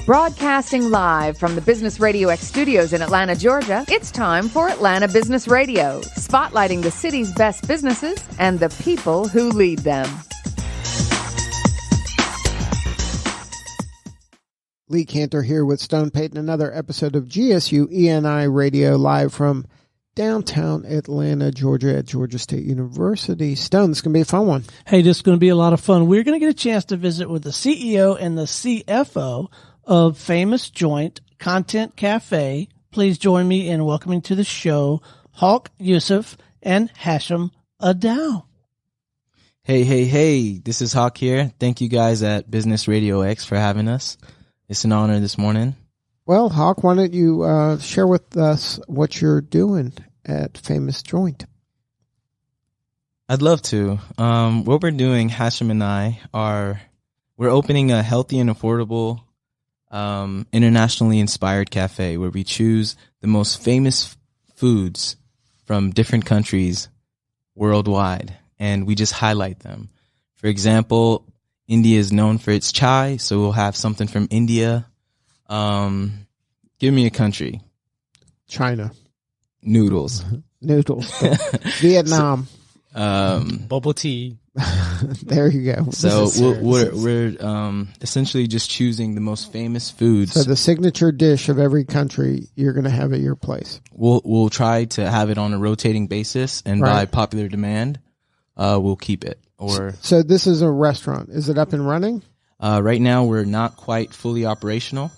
Broadcasting live from the Business RadioX studios in Atlanta, Georgia, it's time for Atlanta Business Radio, spotlighting the city's best businesses and the people who lead them. Lee Cantor here with Stone Payton, another episode of GSU ENI Radio live from downtown Atlanta, Georgia at Georgia State University. Stone, this is going to be a fun one. Hey, this is going to be a lot of fun. We're going to get a chance to visit with the CEO and the CFO of Famous Joint Content Cafe. Please join me in welcoming to the show Ishak Yusuf and Hashim Addow. Hey, this is Hawk here. Thank you guys at Business RadioX for having us. It's an honor this morning. Well, Hawk, why don't you share with us what you're doing at Famous Joint? I'd love to. What we're doing, Hashim and I, we're opening a healthy and affordable internationally inspired cafe where we choose the most famous foods from different countries worldwide, and we just highlight them. For example, India is known for its chai, so we'll have something from India. Give me a country. China. Noodles. Noodles. Vietnam. Bubble tea. There you go. So we're essentially just choosing the most famous foods. So the signature dish of every country you're going to have at your place. We'll try to have it on a rotating basis, and by popular demand, we'll keep it. So this is a restaurant. Is it up and running? Right now, we're not quite fully operational.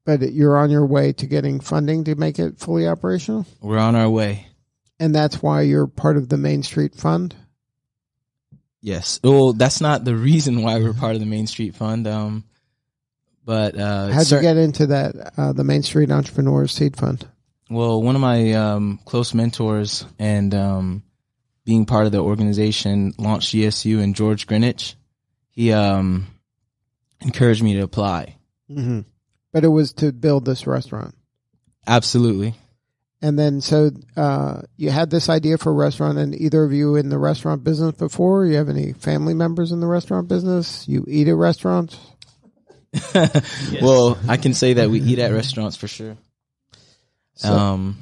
But you're on your way to getting funding to make it fully operational? We're on our way. And that's why you're part of the Main Street Fund? Yes. Well, that's not the reason why we're part of the Main Street Fund. But how'd you get into that, the Main Street Entrepreneurs Seed Fund? Well, one of my close mentors and being part of the organization launched GSU, and George Greenwich, he encouraged me to apply. Mm-hmm. But it was to build this restaurant. Absolutely. And then, so you had this idea for a restaurant, and either of you in the restaurant business before? You have any family members in the restaurant business? You eat at restaurants? Yes. Well, I can say that we eat at restaurants for sure. So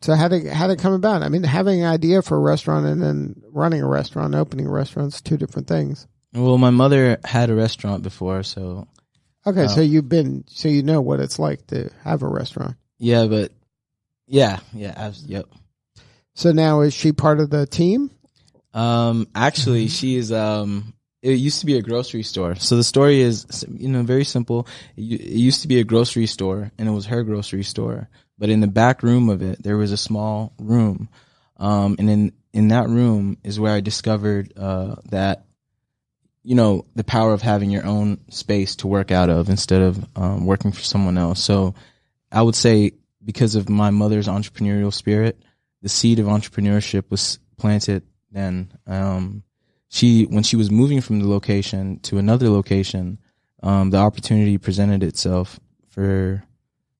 how did it come about? I mean, having an idea for a restaurant and then running a restaurant, opening a restaurant is two different things. Well, my mother had a restaurant before, so. Okay, so you know what it's like to have a restaurant. Yeah, but yep. So now is she part of the team? Actually, she is. It used to be a grocery store. So the story is, very simple. It used to be a grocery store, and it was her grocery store. But in the back room of it, there was a small room, and in that room is where I discovered that. The power of having your own space to work out of instead of working for someone else. So I would say because of my mother's entrepreneurial spirit, the seed of entrepreneurship was planted then. When she was moving from the location to another location, the opportunity presented itself for,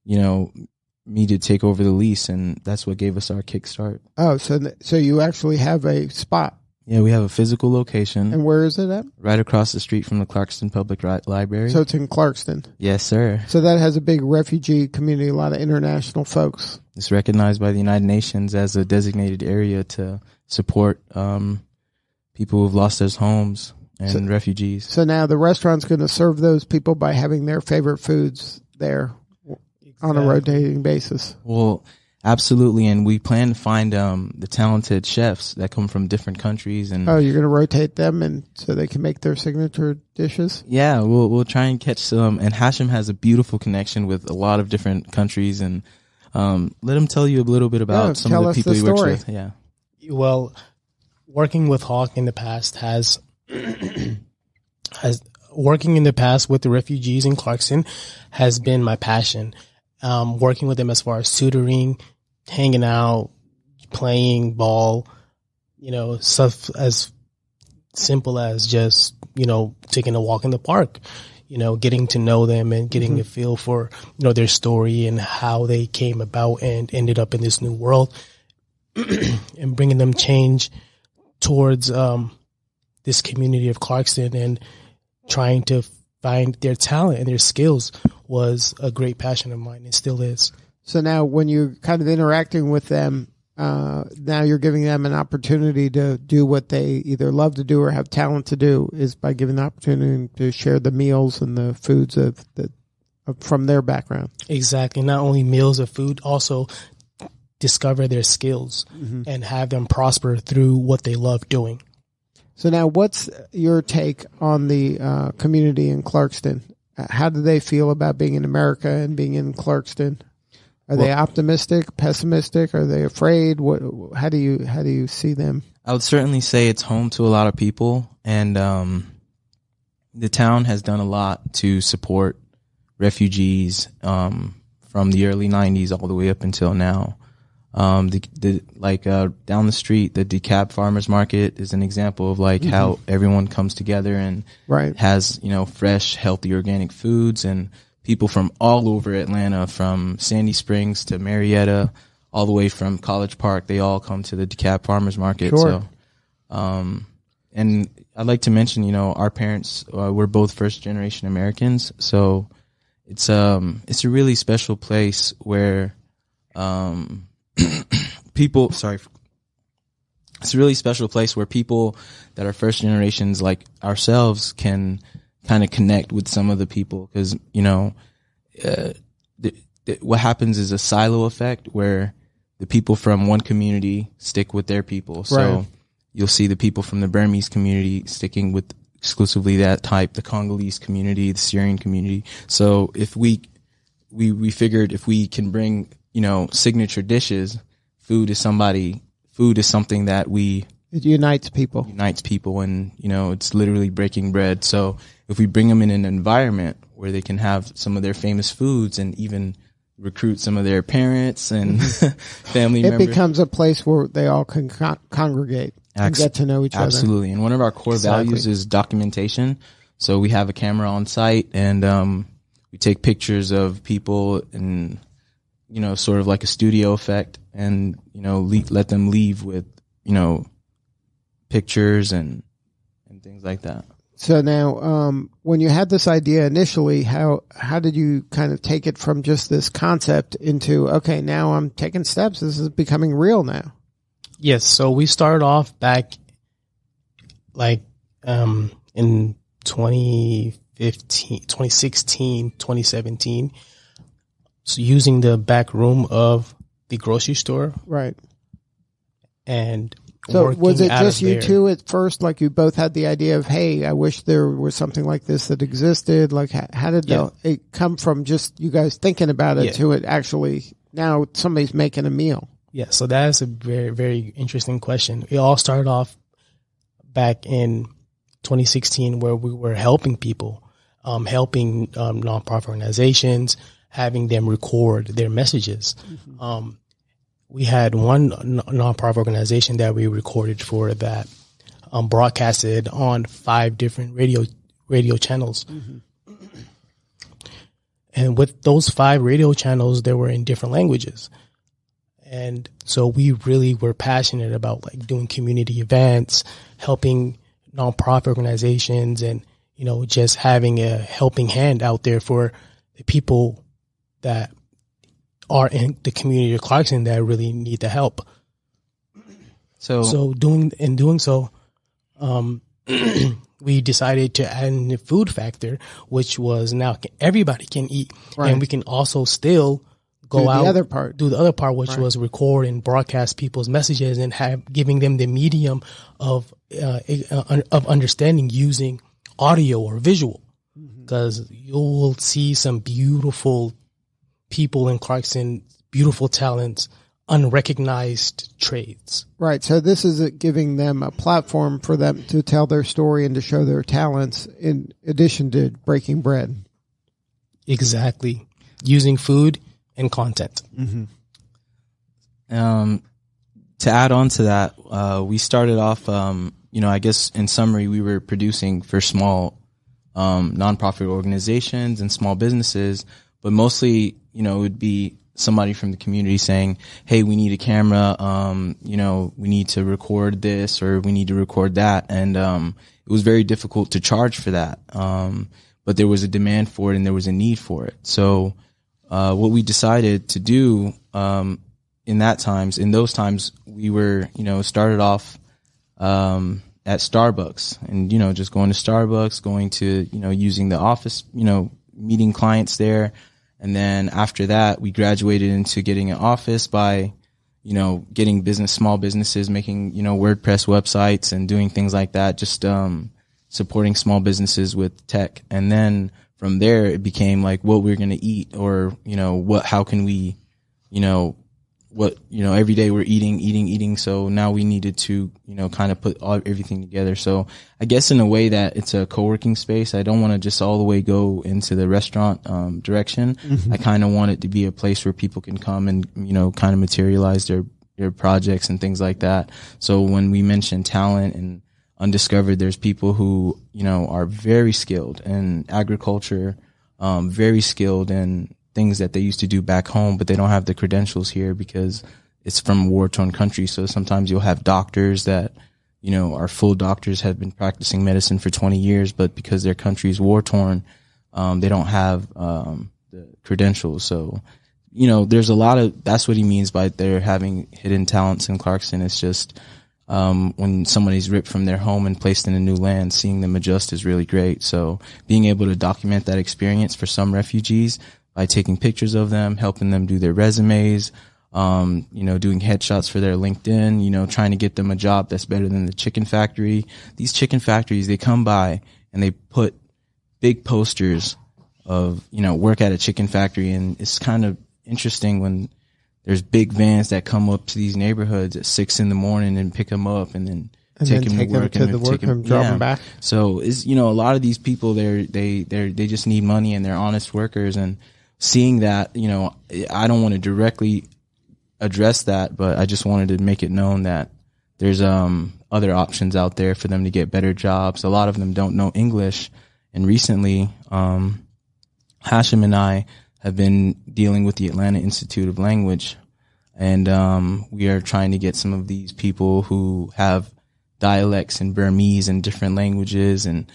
me to take over the lease, and that's what gave us our kickstart. Oh, so you actually have a spot. Yeah, we have a physical location. And where is it at? Right across the street from the Clarkston Public Library. So it's in Clarkston? Yes, sir. So that has a big refugee community, a lot of international folks. It's recognized by the United Nations as a designated area to support people who've lost their homes and refugees. So now the restaurant's going to serve those people by having their favorite foods there on a rotating basis. Well, absolutely, and we plan to find the talented chefs that come from different countries. And you're going to rotate them, and so they can make their signature dishes? Yeah, we'll try and catch some. And Hashim has a beautiful connection with a lot of different countries, and let him tell you a little bit about some of the people he works with. Yeah. Well, working with Hawk in the past has working in the past with the refugees in Clarkston has been my passion. Working with them as far as tutoring, hanging out, playing ball, stuff as simple as just, taking a walk in the park, getting to know them and getting a feel for, their story and how they came about and ended up in this new world and bringing them change towards this community of Clarkston and trying to find their talent and their skills was a great passion of mine and still is. So now when you're kind of interacting with them, now you're giving them an opportunity to do what they either love to do or have talent to do, is by giving the opportunity to share the meals and the foods from their background. Exactly. Not only meals of food, also discover their skills and have them prosper through what they love doing. So now what's your take on the community in Clarkston? How do they feel about being in America and being in Clarkston? Are they optimistic, pessimistic? Are they afraid? How do you see them? I would certainly say it's home to a lot of people, and the town has done a lot to support refugees from the early 90s all the way up until now. Down the street, the DeKalb Farmers Market is an example of how everyone comes together and has, fresh, healthy, organic foods, and people from all over Atlanta, from Sandy Springs to Marietta, all the way from College Park, they all come to the DeKalb Farmers Market. Sure. So, and I'd like to mention, our parents were both first generation Americans, so it's a really special place where it's a really special place where people that are first generations like ourselves can kind of connect with some of the people, because what happens is a silo effect where the people from one community stick with their people. So you'll see the people from the Burmese community sticking with exclusively that type, the Congolese community, the Syrian community. So if we figured if we can bring signature dishes, food is something that it unites people, and it's literally breaking bread. So if we bring them in an environment where they can have some of their famous foods and even recruit some of their parents and family members, it becomes a place where they all can congregate and get to know each other. Absolutely. And one of our core values is documentation. So we have a camera on site, and we take pictures of people and sort of like a studio effect, and let them leave with pictures and things like that. So now, when you had this idea initially, how did you kind of take it from just this concept into, okay, now I'm taking steps, this is becoming real now? Yes. So we started off back in 2015, 2016, 2017, so using the back room of the grocery store. Right. And so was it just you two at first? Like you both had the idea of, hey, I wish there was something like this that existed. Like how did it come from just you guys thinking about it to it actually now somebody's making a meal? Yeah. So that is a very, very interesting question. It all started off back in 2016 where we were helping people, helping nonprofit organizations, having them record their messages. We had one nonprofit organization that we recorded for that broadcasted on 5 different radio channels. And with those 5 radio channels, they were in different languages. And so we really were passionate about doing community events, helping nonprofit organizations, and, just having a helping hand out there for the people that are in the community of Clarkston that really need the help. So doing so, we decided to add in the food factor, which was now everybody can eat, and we can also still go do the other part, which was record and broadcast people's messages and giving them the medium of understanding using audio or visual, because you will see some beautiful people in Clarkston, beautiful talents, unrecognized trades. Right. So this is giving them a platform for them to tell their story and to show their talents in addition to breaking bread. Exactly. Using food and content. To add on to that, we started off, I guess in summary, we were producing for small nonprofit organizations and small businesses, but mostly, it would be somebody from the community saying, hey, we need a camera, we need to record this or we need to record that. And it was very difficult to charge for that. But but there was a demand for it and there was a need for it. So what we decided to do in those times, we were, started off at Starbucks and, just going to Starbucks, going to, using the office, meeting clients there. And then after that, we graduated into getting an office by, getting small businesses, making, WordPress websites and doing things like that, just supporting small businesses with tech. And then from there, it became like what we're going to eat or, how can we, every day we're eating. So now we needed to, kind of put everything together. So I guess in a way that it's a co-working space. I don't want to just all the way go into the restaurant, direction. Mm-hmm. I kind of want it to be a place where people can come and, kind of materialize their projects and things like that. So when we mention talent and undiscovered, there's people who, are very skilled in agriculture, very skilled in things that they used to do back home, but they don't have the credentials here because it's from a war-torn country. So sometimes you'll have doctors that, are full doctors, have been practicing medicine for 20 years, but because their country is war-torn, they don't have the credentials. So, there's a lot of, that's what he means by they're having hidden talents in Clarkston. It's just when somebody's ripped from their home and placed in a new land, seeing them adjust is really great. So being able to document that experience for some refugees by taking pictures of them, helping them do their resumes, doing headshots for their LinkedIn, trying to get them a job that's better than the chicken factory. These chicken factories, they come by and they put big posters of, work at a chicken factory. And it's kind of interesting when there's big vans that come up to these neighborhoods at 6 a.m. and pick them up and then take them to work and drop them back. So it's, a lot of these people, they just need money and they're honest workers. And seeing that, I don't want to directly address that, but I just wanted to make it known that there's other options out there for them to get better jobs. A lot of them don't know English. And recently, Hashim and I have been dealing with the Atlanta Institute of Language. And we are trying to get some of these people who have dialects in Burmese and different languages and,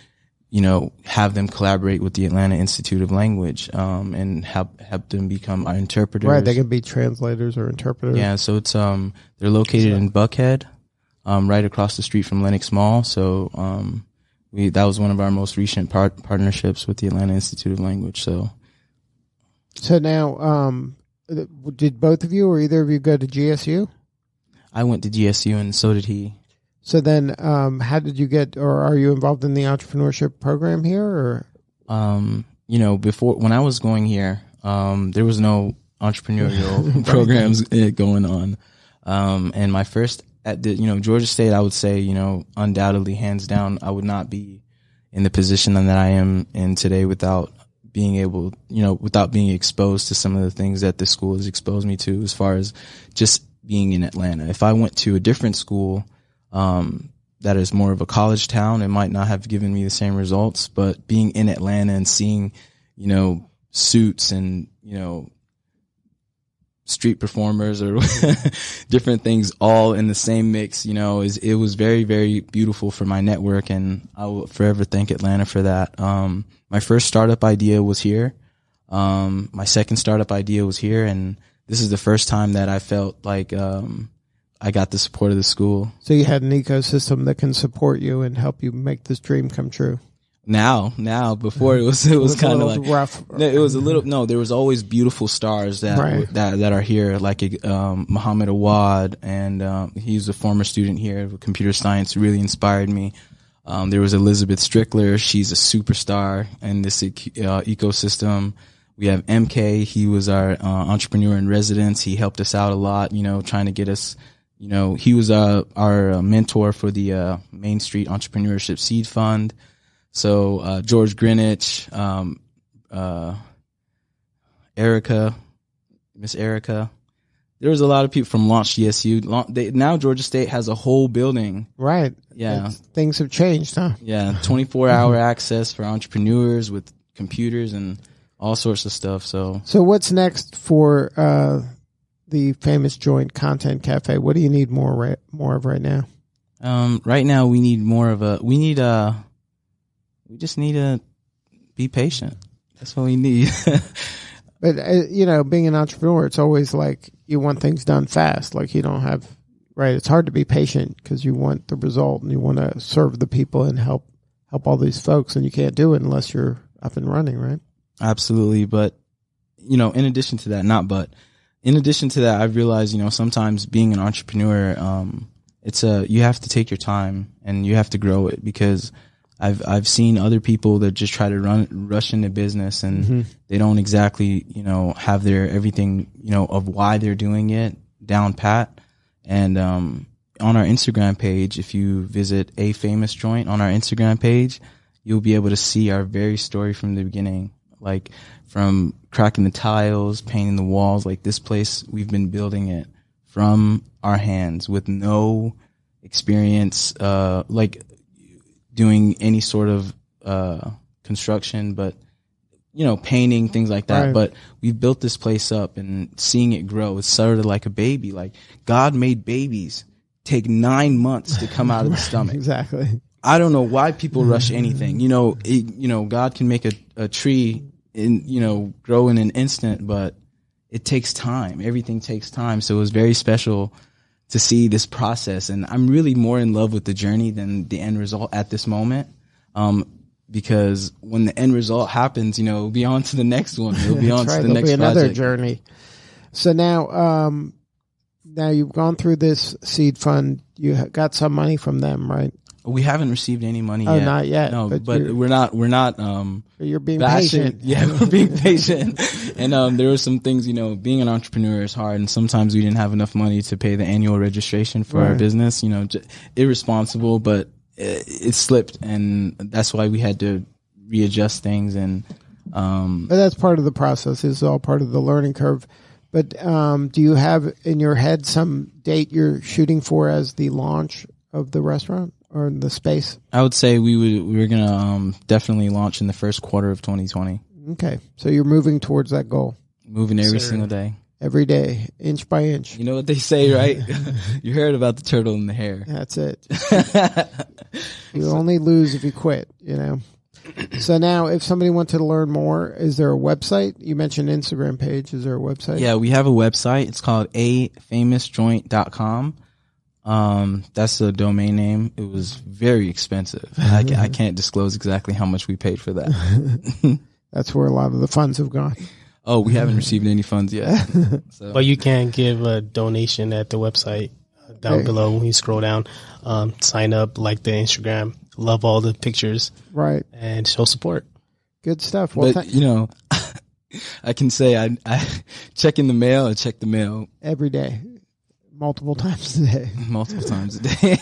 have them collaborate with the Atlanta Institute of Language and help them become our interpreters. Right, they can be translators or interpreters. Yeah, so it's they're located in Buckhead, right across the street from Lenox Mall. So that was one of our most recent partnerships with the Atlanta Institute of Language. So now, did both of you or either of you go to GSU? I went to GSU and so did he. So then, how did you get, or are you involved in the entrepreneurship program here or? Before, when I was going here, there was no entrepreneurial programs going on. And my first at Georgia State, I would say, undoubtedly hands down, I would not be in the position that I am in today without being able, without being exposed to some of the things that the school has exposed me to as far as just being in Atlanta. If I went to a different school, that is more of a college town, it might not have given me the same results, but being in Atlanta and seeing, suits and, street performers or different things all in the same mix, it was very, very beautiful for my network. And I will forever thank Atlanta for that. My first startup idea was here. My second startup idea was here. And this is the first time that I felt like, I got the support of the school. So you had an ecosystem that can support you and help you make this dream come true. Now, before it was kind of like rough. It was a little, no, there was always beautiful stars that are here, like, Muhammad Awad. And, he's a former student here of computer science, really inspired me. There was Elizabeth Strickler. She's a superstar in this, ecosystem. We have MK. He was our, entrepreneur in residence. He helped us out a lot, trying to get us, he was, our mentor for the, Main Street Entrepreneurship Seed Fund. So, George Greenwich, Erica, Miss Erica. There was a lot of people from Launch GSU. Now Georgia State has a whole building. Right. Yeah. Things have changed, huh? Yeah. 24-hour access for entrepreneurs with computers and all sorts of stuff. So what's next for, the Famous Joint Content Cafe? What do you need more of right now? Right now we need more of we just need be patient. That's what we need. But, being an entrepreneur, it's always like you want things done fast. Like you don't have, right? It's hard to be patient because you want the result and you want to serve the people and help all these folks. And you can't do it unless you're up and running, right? Absolutely. But, in addition to that, I've realized, sometimes being an entrepreneur, you have to take your time and you have to grow it, because I've seen other people that just try to rush into business and they don't exactly, have their everything, of why they're doing it down pat. And on our Instagram page, if you visit A Famous Joint on our Instagram page, you'll be able to see our very story from the beginning, like from cracking the tiles, painting the walls. Like this place, we've been building it from our hands with no experience, like doing any sort of construction, but painting, things like that. Right. But we've built this place up, and seeing it grow, it's sort of like a baby. Like God made babies take 9 months to come out of the stomach. Exactly. I don't know why people rush anything. God can make a tree grow in an instant, but it takes time. Everything takes time. So it was very special to see this process. And I'm really more in love with the journey than the end result at this moment. Because when the end result happens, it'll be on to the next one. It'll be on to the next project. Another journey. So now you've gone through this seed fund. You got some money from them, right? We haven't received any money yet. Oh, not yet. No, but we're not. You're being bashing. patient. Yeah, we're being patient. And there were some things, being an entrepreneur is hard, and sometimes we didn't have enough money to pay the annual registration for our business. Irresponsible, but it slipped, and that's why we had to readjust things. And but that's part of the process. It's all part of the learning curve. But do you have in your head some date you're shooting for as the launch of the restaurant or the space? I would say we were gonna definitely launch in the first quarter of 2020. Okay, so you're moving towards that goal. Moving every single day. Every day, inch by inch. You know what they say, right? You heard about the turtle in the hare. That's it. You only lose if you quit, So now, if somebody wanted to learn more, is there a website? You mentioned Instagram page. Is there a website? Yeah, we have a website. It's called afamousjoint.com. That's the domain name. It was very expensive. I can't disclose exactly how much we paid for that. That's where a lot of the funds have gone. Oh, we haven't received any funds yet. So. But you can give a donation at the website down below when you scroll down. Sign up, like the Instagram, love all the pictures, right, and show support. Good stuff. Well, but I can say I check in the mail. I check the mail every day, multiple times a day. Multiple times a day.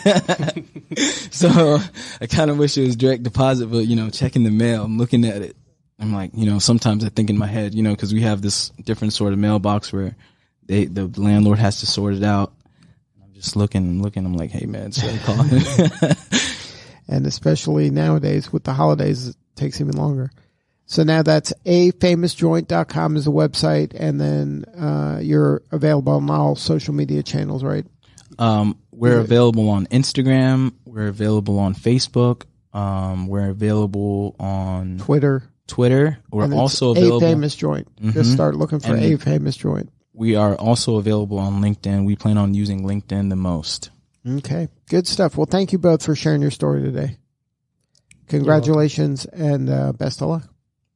So I kind of wish it was direct deposit, but checking the mail, I'm looking at it. I'm like, sometimes I think in my head, because we have this different sort of mailbox where the landlord has to sort it out. I'm just looking. I'm like, hey man, should I call him? And especially nowadays with the holidays, it takes even longer. So now that's afamousjoint.com is the website, and then you're available on all social media channels, right? We're available on Instagram. We're available on Facebook. We're available on Twitter. We're also available. A Famous Joint. Just start looking for A Famous Joint. We are also available on LinkedIn. We plan on using LinkedIn the most. Okay. Good stuff. Well, thank you both for sharing your story today. Congratulations and best of luck.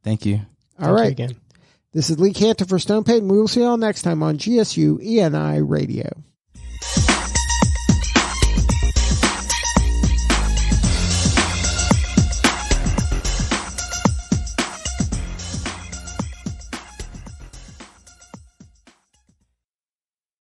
Thank you. All right. Again. This is Lee Cantor for Stone Payton. We will see you all next time on GSU ENI Radio.